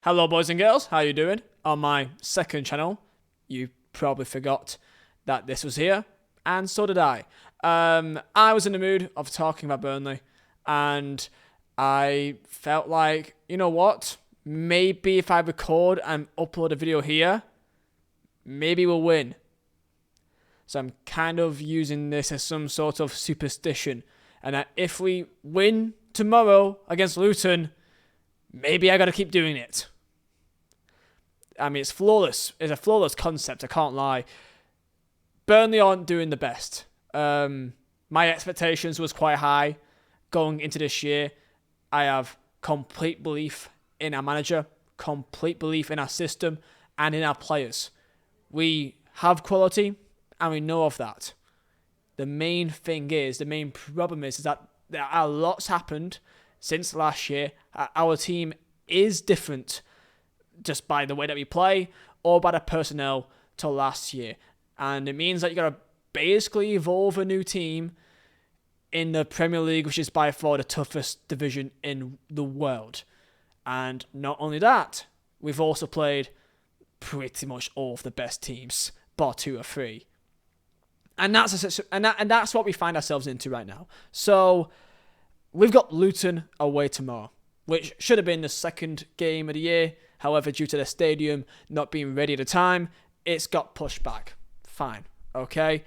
Hello boys and girls, how you doing? On my second channel, you probably forgot that this was here, and so did I. I was in the mood of talking about Burnley, and I felt like, you know what? Maybe if I record and upload a video here, maybe we'll win. So I'm kind of using this as some sort of superstition, and that if we win tomorrow against Luton, maybe I gotta keep doing it. I mean, it's flawless. It's a flawless concept, I can't lie. Burnley aren't doing the best. My expectations was quite high going into this year. I have complete belief in our manager, complete belief in our system, and in our players. We have quality, and we know of that. The main problem is that a lot's happened since last year. Our team is different just by the way that we play or by the personnel to last year. And it means that you got to basically evolve a new team in the Premier League, which is by far the toughest division in the world. And not only that, we've also played pretty much all of the best teams, bar 2 or 3. And that's what we find ourselves into right now. So we've got Luton away tomorrow, which should have been the second game of the year. However, due to the stadium not being ready at the time, it's got pushed back. Fine. Okay?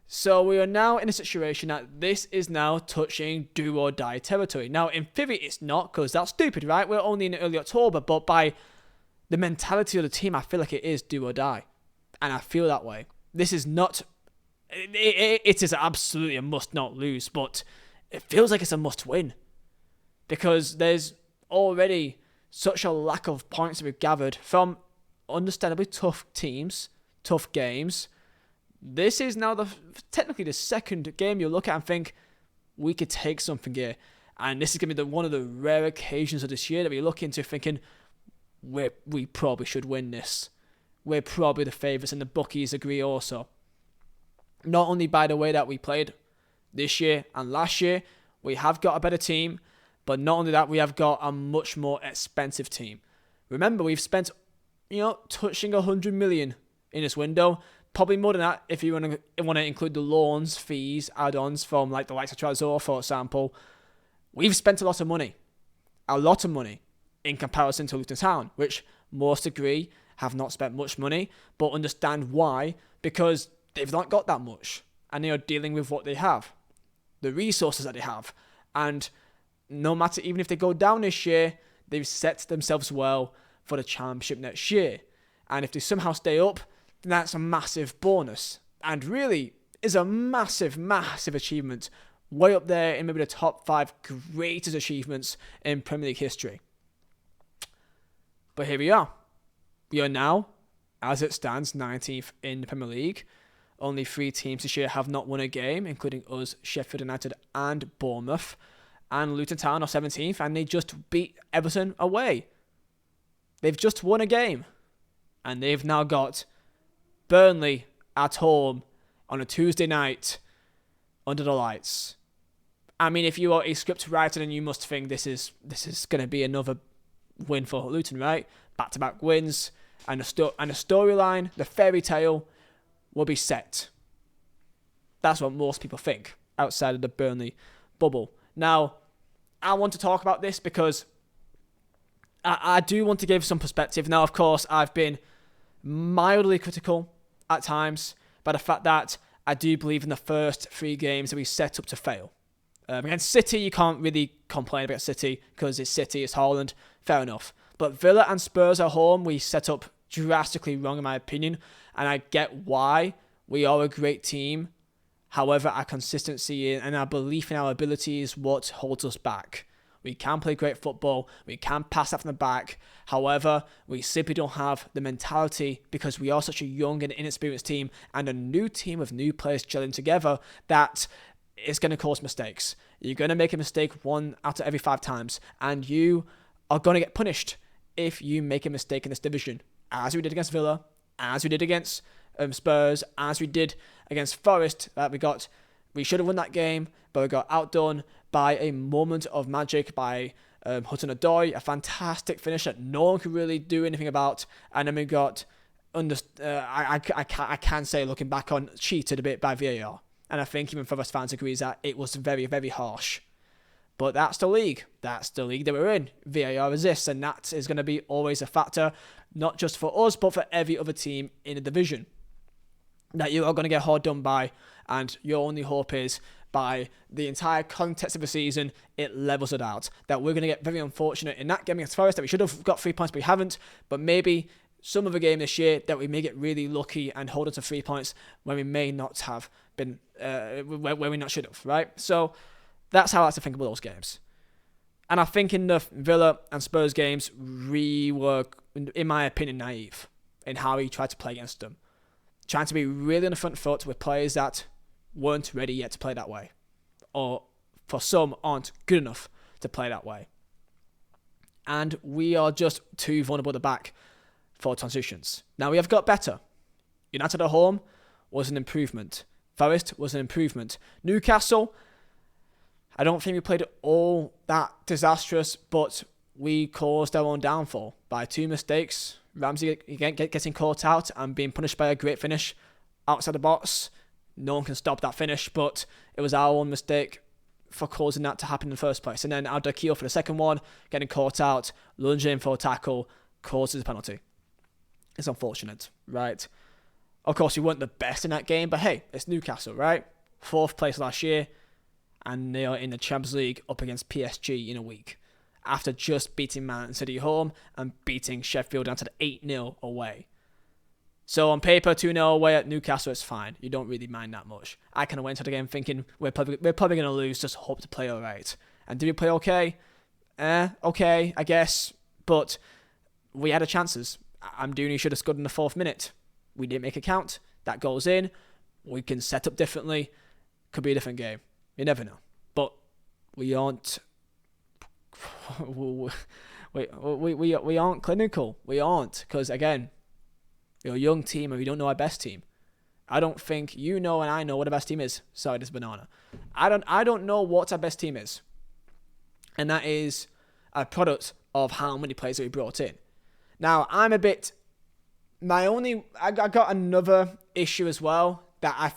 So we are now in a situation that this is now touching do or die territory. Now, in theory, it's not, because that's stupid, right? We're only in early October, but by the mentality of the team, I feel like it is do or die. And I feel that way. This is not... It is absolutely a must not lose, but it feels like it's a must win. Because there's already such a lack of points that we've gathered from understandably tough teams, tough games. This is now technically the second game you look at and think, we could take something here. And this is going to be one of the rare occasions of this year that we look into thinking, we probably should win this. We're probably the favourites, and the bookies agree also. Not only by the way that we played this year and last year, we have got a better team, but not only that, we have got a much more expensive team. Remember, we've spent, touching 100 million in this window. Probably more than that if you want to include the loans, fees, add-ons from like the likes of Trezor, for example. We've spent a lot of money in comparison to Luton Town, which most agree have not spent much money, but understand why, because they've not got that much, and they are dealing with what they have, the resources that they have, and no matter, even if they go down this year, they've set themselves well for the Championship next year. And if they somehow stay up, then that's a massive bonus. And really is a massive, massive achievement. Way up there in maybe the top 5 greatest achievements in Premier League history. But here we are. We are now, as it stands, 19th in the Premier League. Only 3 teams this year have not won a game, including us, Sheffield United and Bournemouth. And Luton Town are 17th, and they just beat Everton away. They've just won a game. And they've now got Burnley at home on a Tuesday night under the lights. I mean, if you are a script writer, then you must think this is going to be another win for Luton, right? Back-to-back wins, and the storyline, the fairy tale, will be set. That's what most people think outside of the Burnley bubble. Now, I want to talk about this because I do want to give some perspective. Now, of course, I've been mildly critical at times by the fact that I do believe in the first 3 games that we set up to fail. Against City, you can't really complain about City because it's City, it's Haaland, fair enough. But Villa and Spurs at home, we set up drastically wrong in my opinion, and I get why. We are a great team. However, our consistency and our belief in our ability is what holds us back. We can play great football. We can pass that from the back. However, we simply don't have the mentality because we are such a young and inexperienced team and a new team of new players gelling together that it's going to cause mistakes. You're going to make a mistake 1 out of every 5 times, and you are going to get punished if you make a mistake in this division, as we did against Villa, as we did against Spurs, as we did against Forest. We should have won that game, but we got outdone by a moment of magic by Hudson-Odoi, a fantastic finish that no one could really do anything about. And then we got, I can say, looking back on, cheated a bit by VAR. And I think even Forest fans agrees that it was very, very harsh. But that's the league. That's the league that we're in. VAR exists, and that is going to be always a factor, not just for us, but for every other team in the division, that you are going to get hard done by, and your only hope is, by the entire context of the season, it levels it out. That we're going to get very unfortunate in that game against Forest, that we should have got 3 points, but we haven't. But maybe some other game this year that we may get really lucky and hold on to 3 points when we may not have been, where we not should have, right? So that's how I like to think about those games. And I think in the Villa and Spurs games, we were, in my opinion, naive in how he tried to play against them. Trying to be really on the front foot with players that weren't ready yet to play that way. Or, for some, aren't good enough to play that way. And we are just too vulnerable at the back for transitions. Now, we have got better. United at home was an improvement. Forest was an improvement. Newcastle, I don't think we played all that disastrous, but we caused our own downfall by 2 mistakes. Ramsey getting caught out and being punished by a great finish outside the box. No one can stop that finish, but it was our own mistake for causing that to happen in the first place. And then Al-Dakil for the second one, getting caught out, lunging for a tackle, causes a penalty. It's unfortunate, right? Of course, we weren't the best in that game, but hey, it's Newcastle, right? 4th place last year, and they are in the Champions League up against PSG in a week, after just beating Man City home and beating Sheffield down to the 8-0 away. So on paper, 2-0 away at Newcastle is fine. You don't really mind that much. I kind of went into the game thinking we're probably going to lose, just hope to play all right. And did we play okay? Okay, I guess. But we had our chances. Amdouni should have scored in the 4th minute. We didn't make a count. That goes in. We can set up differently. Could be a different game. You never know. But we aren't... we aren't clinical. We aren't. Because, again, we're a young team and we don't know our best team. I don't think you know and I know what our best team is. Sorry, this banana. I don't know what our best team is. And that is a product of how many players that we brought in. Now, I'm a bit... I got another issue as well that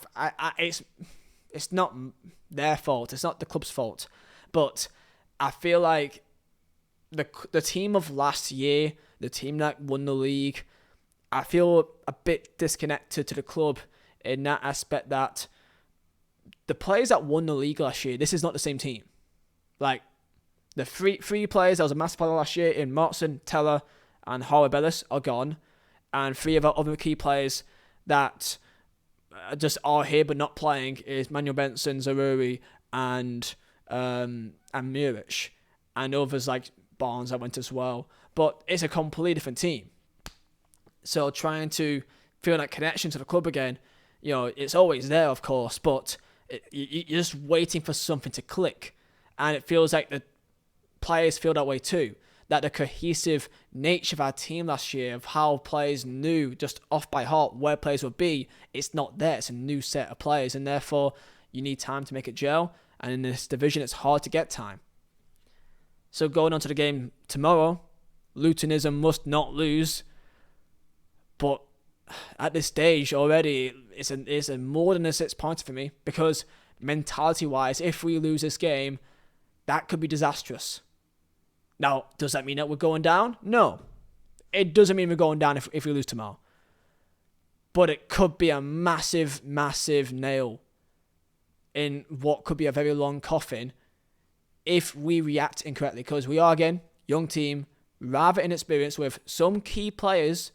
it's not their fault. It's not the club's fault. But I feel like the team of last year, the team that won the league, I feel a bit disconnected to the club in that aspect that the players that won the league last year, this is not the same team. Like, the three players that was a massive player last year in Martson, Teller, and Horribellis are gone. And 3 of our other key players that just are here but not playing is Manuel Benson, Zaruri, and Muric. And others like Barnes that went as well. But it's a completely different team. So trying to feel that connection to the club again, you know, it's always there, of course, but you're just waiting for something to click. And it feels like the players feel that way too. That the cohesive nature of our team last year, of how players knew just off by heart where players would be, it's not there. It's a new set of players, and therefore you need time to make it gel. And in this division, it's hard to get time. So going on to the game tomorrow, Luton is a must not lose. But at this stage already, it's a more than a 6 pointer for me, because mentality-wise, if we lose this game, that could be disastrous. Now, does that mean that we're going down? No. It doesn't mean we're going down if we lose tomorrow. But it could be a massive, massive nail in what could be a very long coffin if we react incorrectly. Because we are, again, young team, rather inexperienced, with some key players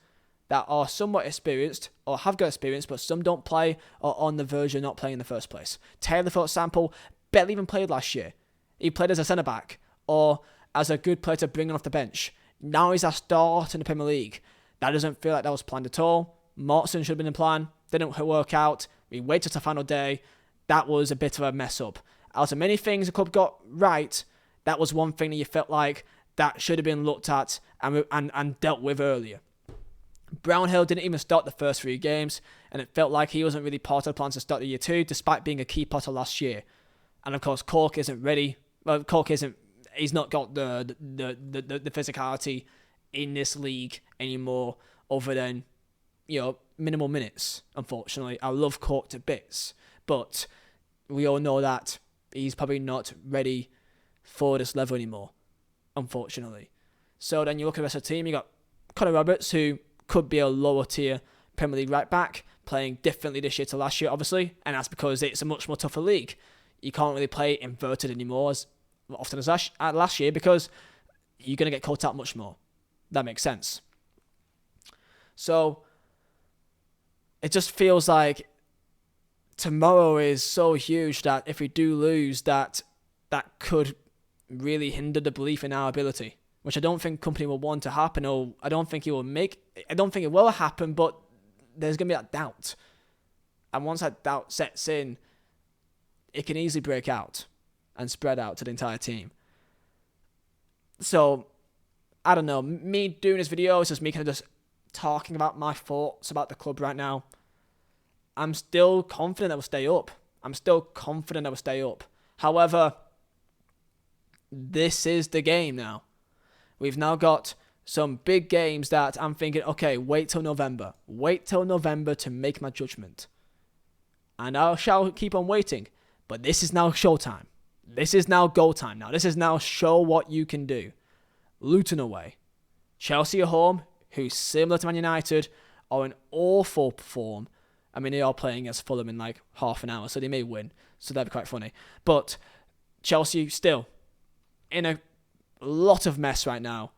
that are somewhat experienced or have got experience, but some don't play or on the verge of not playing in the first place. Taylor, for example, barely even played last year. He played as a centre-back or as a good player to bring on off the bench. Now he's a start in the Premier League. That doesn't feel like that was planned at all. Mortson should have been in plan. Didn't work out. We waited till the final day. That was a bit of a mess up. Out of many things the club got right, that was one thing that you felt like that should have been looked at and dealt with earlier. Brownhill didn't even start the first 3 games, and it felt like he wasn't really part of the plans to start the year 2, despite being a key part of last year. And of course, Cork isn't ready. Well, Cork isn't he's not got the physicality in this league anymore, other than, minimal minutes, unfortunately. I love Cork to bits, but we all know that he's probably not ready for this level anymore, unfortunately. So then you look at the rest of the team, you got Connor Roberts, who could be a lower tier Premier League right back, playing differently this year to last year, obviously, and that's because it's a much more tougher league. You can't really play inverted anymore as often as last year, because you're going to get caught out much more. That makes sense. So it just feels like tomorrow is so huge that if we do lose, that could really hinder the belief in our ability, which I don't think company will want to happen, or I don't think it will happen, but there's going to be that doubt. And once that doubt sets in, it can easily break out and spread out to the entire team. So, I don't know. Me doing this video is just me kind of just talking about my thoughts about the club right now. I'm still confident that we'll stay up. However, this is the game now. We've now got some big games that I'm thinking, okay, wait till November. Wait till November to make my judgment. And I shall keep on waiting. But this is now showtime. This is now go time now. This is now show what you can do. Luton away. Chelsea at home, who's similar to Man United, are in awful form. I mean, they are playing against Fulham in like half an hour, so they may win. So that'd be quite funny. But Chelsea still in a lot of mess right now.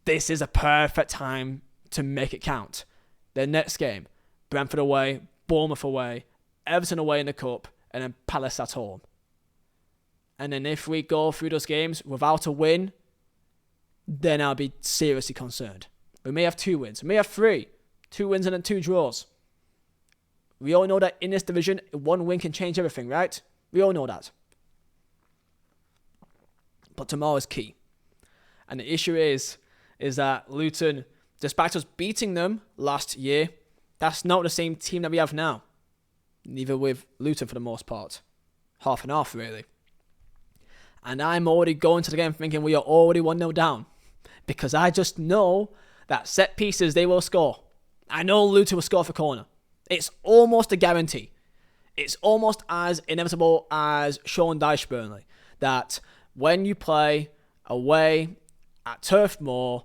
This is a perfect time to make it count. Their next game, Brentford away, Bournemouth away, Everton away in the Cup, and then Palace at home. And then if we go through those games without a win, then I'll be seriously concerned. We may have 2 wins. We may have 3. 2 wins and then 2 draws. We all know that in this division, 1 win can change everything, right? We all know that. But tomorrow is key. And the issue is that Luton, despite us beating them last year, that's not the same team that we have now. Neither with Luton for the most part. Half and half, really. And I'm already going to the game thinking we are already 1-0 down. Because I just know that set pieces, they will score. I know Luton will score for corner. It's almost a guarantee. It's almost as inevitable as Sean Dyche Burnley. That when you play away at Turf Moor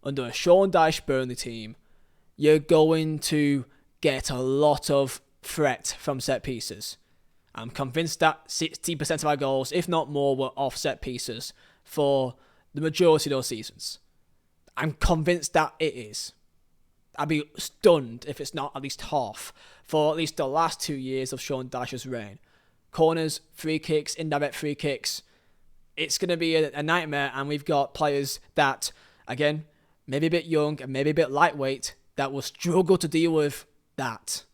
under a Sean Dyche Burnley team, you're going to get a lot of threat from set pieces. I'm convinced that 60% of our goals, if not more, were off set pieces for the majority of those seasons. I'm convinced that it is. I'd be stunned if it's not at least half for at least the last 2 years of Sean Dyche's reign. Corners, free kicks, indirect free kicks. It's going to be a nightmare, and we've got players that, again, maybe a bit young and maybe a bit lightweight, that will struggle to deal with that.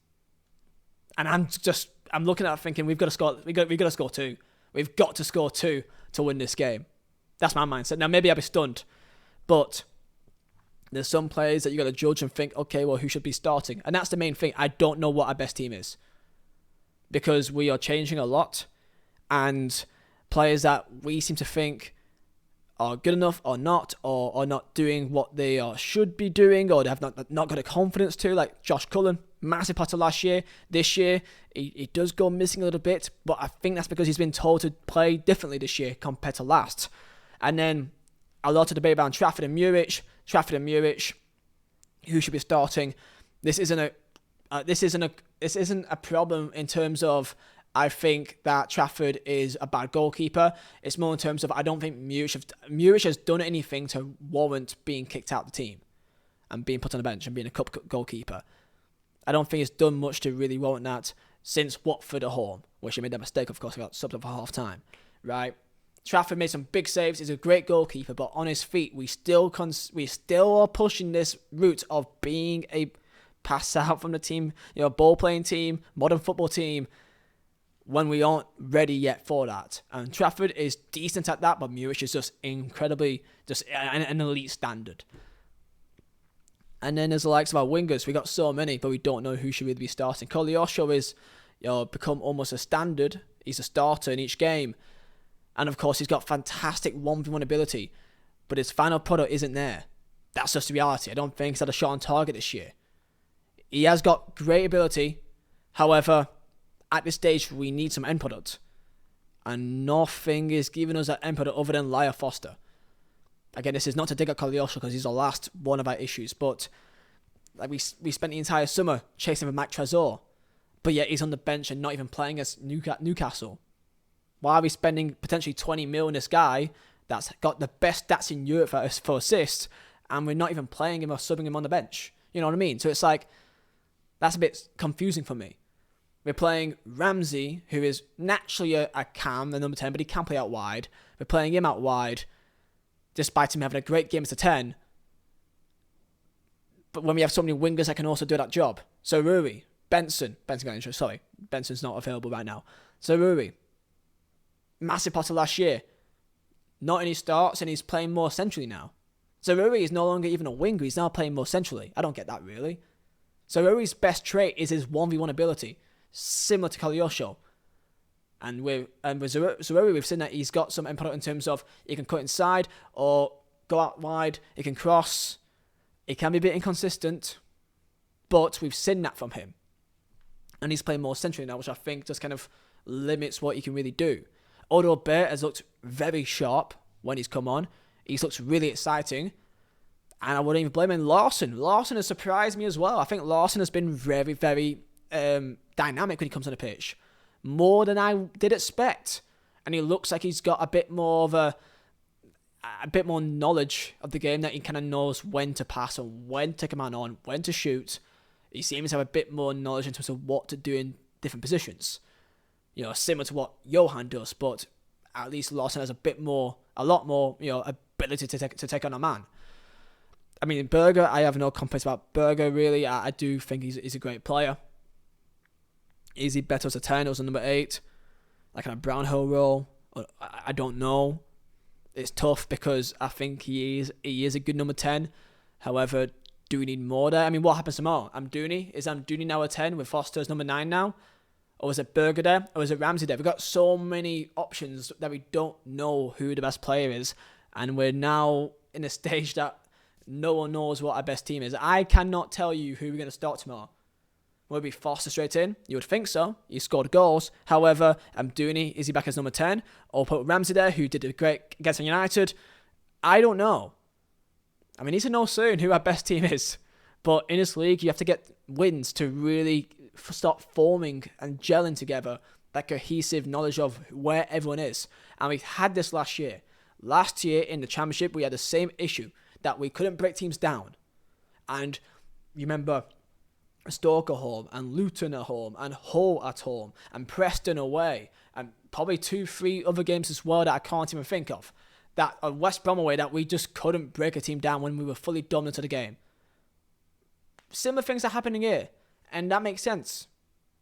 And I'm looking at it thinking we've got to score 2. We've got to score 2 to win this game. That's my mindset. Now maybe I'll be stunned, but there's some players that you got to judge and think, okay, well, who should be starting? And that's the main thing. I don't know what our best team is, because we are changing a lot, and players that we seem to think are good enough or not, or are not doing what they should be doing, or they have not got a confidence to, like Josh Cullen, massive part of last year. This year, he does go missing a little bit, but I think that's because he's been told to play differently this year compared to last. And then a lot of debate about Trafford and Muric, who should be starting. This isn't a problem in terms of I think that Trafford is a bad goalkeeper. It's more in terms of I don't think Muric has done anything to warrant being kicked out of the team and being put on the bench and being a cup goalkeeper. I don't think he's done much to really warrant that since Watford at home, which he made that mistake, of course, he got subbed up for half time, right? Trafford made some big saves. He's a great goalkeeper, but on his feet, we still are pushing this route of being a pass out from the team, ball playing team, modern football team, when we aren't ready yet for that. And Trafford is decent at that, but Muric is just incredibly, just an elite standard. And then there's the likes of our wingers. We got so many, but we don't know who should really be starting. Koleosho is become almost a standard. He's a starter in each game. And of course, he's got fantastic 1v1 ability, but his final product isn't there. That's just the reality. I don't think he's had a shot on target this year. He has got great ability. However, at this stage, we need some end product. And nothing is giving us that end product other than Lyle Foster. Again, this is not to dig at Koleosho because he's the last one of our issues, but like we spent the entire summer chasing for Mike Trezor, but yet he's on the bench and not even playing as Newcastle. Why are we spending potentially 20 mil on this guy that's got the best stats in Europe for assists, and we're not even playing him or subbing him on the bench? You know what I mean? So it's like, that's a bit confusing for me. We're playing Ramsey, who is naturally a cam, the number 10, but he can play out wide. We're playing him out wide, despite him having a great game as a 10. But when we have so many wingers that can also do that job. So Rui, Benson got injured, sorry. Benson's not available right now. So Rui, massive part of last year. Not in his starts, and he's playing more centrally now. So Rui is no longer even a winger, he's now playing more centrally. I don't get that, really. So Rui's best trait is his 1v1 ability, similar to Koleosho. And with Zeruri, we've seen that he's got some input in terms of he can cut inside or go out wide, he can cross, he can be a bit inconsistent, but we've seen that from him. And he's playing more centrally now, which I think just kind of limits what he can really do. Odo Bear has looked very sharp when he's come on. He's looked really exciting. And I wouldn't even blame him. Lawson has surprised me as well. I think Lawson has been very, very dynamic when he comes on the pitch. More than I did expect. And he looks like he's got a bit more of a bit more knowledge of the game, that he kind of knows when to pass and when to take a man on, when to shoot. He seems to have a bit more knowledge in terms of what to do in different positions. You know, similar to what Johan does, but at least Lawson has a lot more, you know, ability to take on a man. I mean, Berger, I have no complaints about Berger, really. I do think he's a great player. Is he better as a 10 or as a number 8? Like in a Brownhill role? I don't know. It's tough because I think he is a good number 10. However, do we need more there? I mean, what happens tomorrow? Is Amdouni now a 10 with Foster as number 9 now? Or is it Berger there? Or is it Ramsey there? We've got so many options that we don't know who the best player is. And we're now in a stage that no one knows what our best team is. I cannot tell you who we're going to start tomorrow. Will it be Foster straight in? You would think so. He scored goals. However, Amdouni, is he back as number 10? Or put Ramsey there, who did it great against Man United? I don't know. I mean, we need to know soon who our best team is. But in this league, you have to get wins to really start forming and gelling together that cohesive knowledge of where everyone is. And we've had this last year. Last year in the Championship, we had the same issue, that we couldn't break teams down. And you remember Stoke at home, and Luton at home, and Hull at home, and Preston away, and probably 2-3 other games as well that I can't even think of. That West Brom away, that we just couldn't break a team down when we were fully dominant of the game. Similar things are happening here, and that makes sense.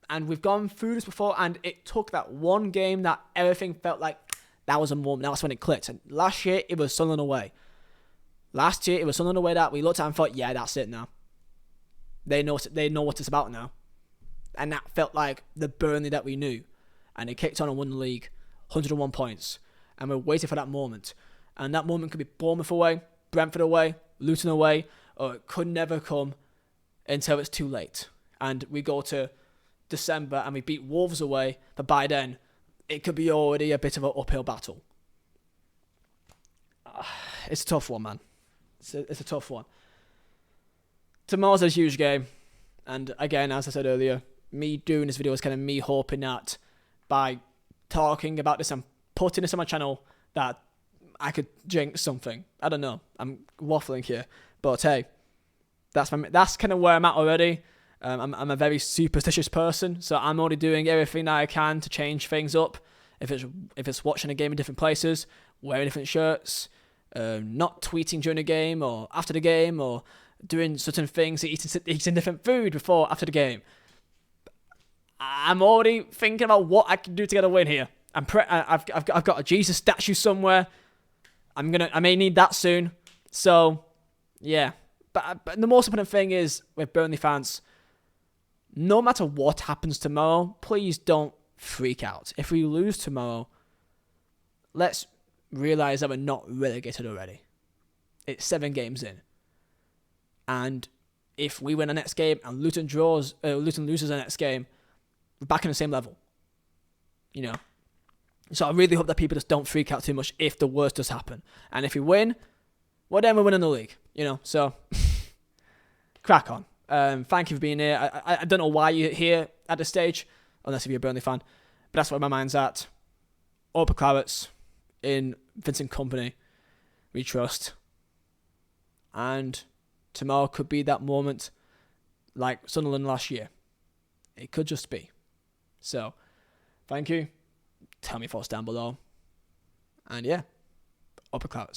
And we've gone through this before, and it took that one game that everything felt like that was a moment. That's when it clicked. And last year, it was Sunderland away. Last year, it was Sunderland away that we looked at and thought, yeah, that's it now. They know what it's about now. And that felt like the Burnley that we knew. And they kicked on and won the league. 101 points. And we're waiting for that moment. And that moment could be Bournemouth away, Brentford away, Luton away, or it could never come until it's too late. And we go to December and we beat Wolves away, but by then, it could be already a bit of an uphill battle. It's a tough one, man. It's a tough one. Tomorrow's a huge game. And again, as I said earlier, me doing this video is kind of me hoping that by talking about this and putting this on my channel, that I could jinx something. I don't know. I'm waffling here. But hey, that's kind of where I'm at already. I'm a very superstitious person, so I'm already doing everything that I can to change things up. If it's watching a game in different places, wearing different shirts, not tweeting during the game or after the game, or doing certain things, eating different food before, after the game. I'm already thinking about what I can do to get a win here. I've got a Jesus statue somewhere. I may need that soon. So yeah, but the most important thing is, with Burnley fans, no matter what happens tomorrow, please don't freak out. If we lose tomorrow, let's realise that we're not relegated already. It's 7 games in. And if we win the next game and Luton loses the next game, we're back in the same level. So I really hope that people just don't freak out too much if the worst does happen. And if we win, well then we're winning the league. So crack on. Thank you for being here. I don't know why you're here at this stage, unless if you're a Burnley fan. But that's where my mind's at. Upper Clarets in Vincent Company. We trust. And tomorrow could be that moment like Sunderland last year. It could just be. So, thank you. Tell me your thoughts down below. And yeah, Upper Clarets.